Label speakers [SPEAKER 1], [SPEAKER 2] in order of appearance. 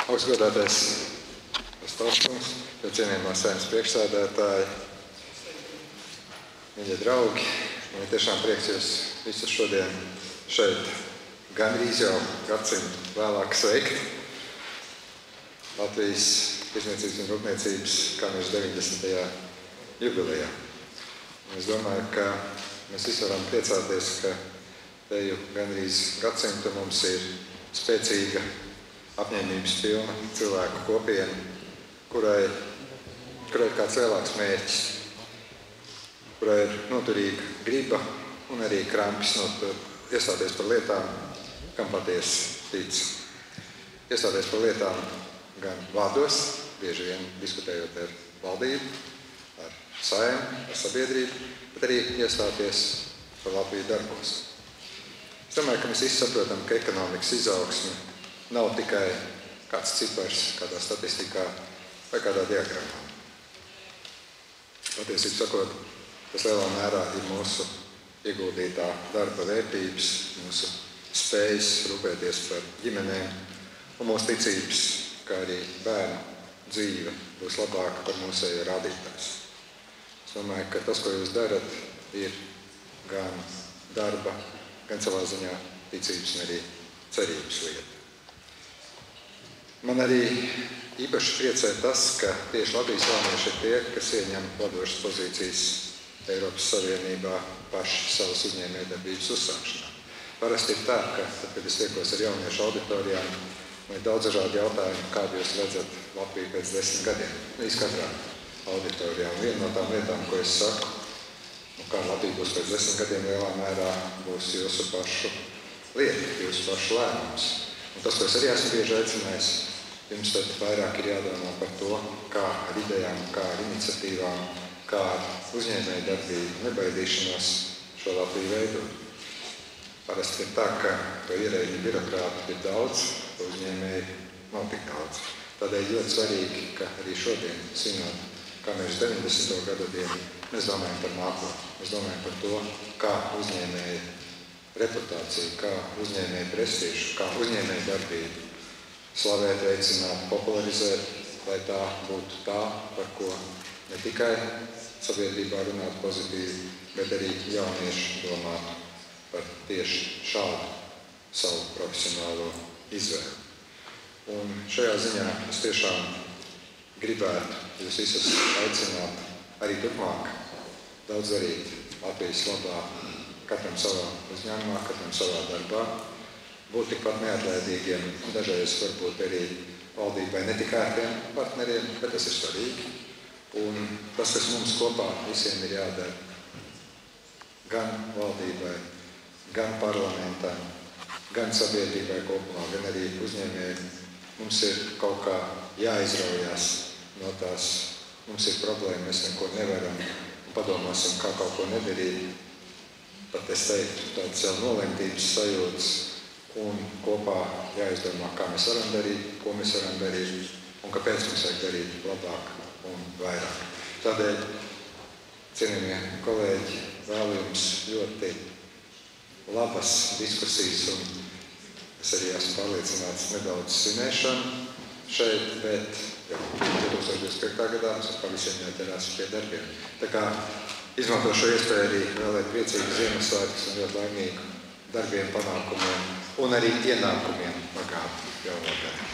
[SPEAKER 1] Augstgodātais Stāvkungs, cienījamā Saeimas priekšsēdētāji, mīļie draugi, man ir tiešām prieks jūs visus šodien šeit gandrīz jau gadsimtu vēlāk sveikt Latvijas Tirdzniecības un Rūpniecības kameras 90. jubilejā. Es domāju, ka mēs visi varam priecāties, ka teju gandrīz gadsimtu mums ir spēcīga, apņēmības pilna cilvēku kopiena, kurai ir kāds lielāks mērķis, kurai ir noturīga griba un arī krampis iestāties par lietām, kam patiesi tic. Iestāties par lietām gan vārdos, bieži vien diskutējot ar valdību, ar Saeimu, ar sabiedrību, bet arī iestāties par Latviju darbos. Es domāju, ka mēs visi saprotam, ka ekonomikas izaugsme nav tikai kāds cipars kādā statistikā vai kādā diagrammā. Patiesībā sakot, tas lielā mērā ir mūsu ieguldītā darba vērtības, mūsu spējas rūpēties par ģimenēm un mūsu ticības, kā arī bērnu dzīve būs labāka par mūsējo rādītājs. Es domāju, ka tas, ko jūs darat, ir gan darba, gan savā ziņā ticības un arī cerības lieta. Man arī īpaši priecē tas, ka tieši Latvijas jaunieši ir tie, kas ieņem vadošas pozīcijas Eiropas Savienībā paši savas uzņēmējdarbības uzsākšanā. Parasti ir tā, ka tad, kad es tiekos ar jauniešu auditorijām, man ir daudz dažādi jautājumi, kādu jūs redzat Latviju pēc 10 gadiem. Līdz katrā auditorijā. Un viena no tām lietām, ko es saku, kā Latvija būs pēc 10 gadiem, lielā mērā būs jūsu pašu lieta, jūsu pašu lēmums. Un tas, ko es arī esmu bieži aicinājis, jums tad vairāk ir jādomā par to, kā ar idejām, kā ar iniciatīvām, kā ar uzņēmēju darbību, nebaidīšanos šo Latviju veidot. Parasti ir tā, ka to ierēģi birokrāti ir daudz, to uzņēmēji nav tik daudz. Tādēļ ļoti svarīgi, ka arī šodien, svinot kameras 90. gada dienu, mēs domājam par nākotni. Mēs domājam par to, kā uzņēmēja reputāciju, kā uzņēmēja prestīžu, kā uzņēmēja darbību slavēt, veicināt, popularizēt, lai tā būtu tā, par ko ne tikai sabiedrībā runāt pozitīvi, bet arī jaunieši domāt par tieši šādu savu profesionālo izvēli. Un šajā ziņā es tiešām gribētu jūs visus aicināt arī turpmāk daudz darīt Latvijas labā, katram savā uzņēmumā, katram savā darbā, būt tikpat neatlaidīgiem un dažreiz varbūt arī valdībai ne tikai ar tiem partneriem, bet tas ir svarīgi. Un tas, kas mums kopā visiem ir jādara, gan valdībai, gan parlamentam, gan sabiedrībai kopumā, gan arī uzņēmējiem, mums ir kaut kā jāizraujās no tās, mums ir problēma, mēs neko nevaram, un padomāsim, kā kaut ko nedarīt, pat es teiktu, tādas jau nolemtības sajūtas, un kopā jāizdomā, kā mēs varam darīt, ko mēs varam darīt, un kāpēc mums vajag darīt labāk un vairāk. Tādēļ, cienījamie kolēģi, vēlu jums ļoti labas diskusijas, un es arī esmu pārliecināts nedaudz svinēšanu šeit, bet jau 2025. gadā mums atkal visiem jāķerās pie darbiem. Tā kā izmanto šo iespēju arī vēlēt priecīgu Ziemassvētkus un ļoti laimīgu darbiem, panākumiem un arī ienākumiem pagātnē jauno gadu.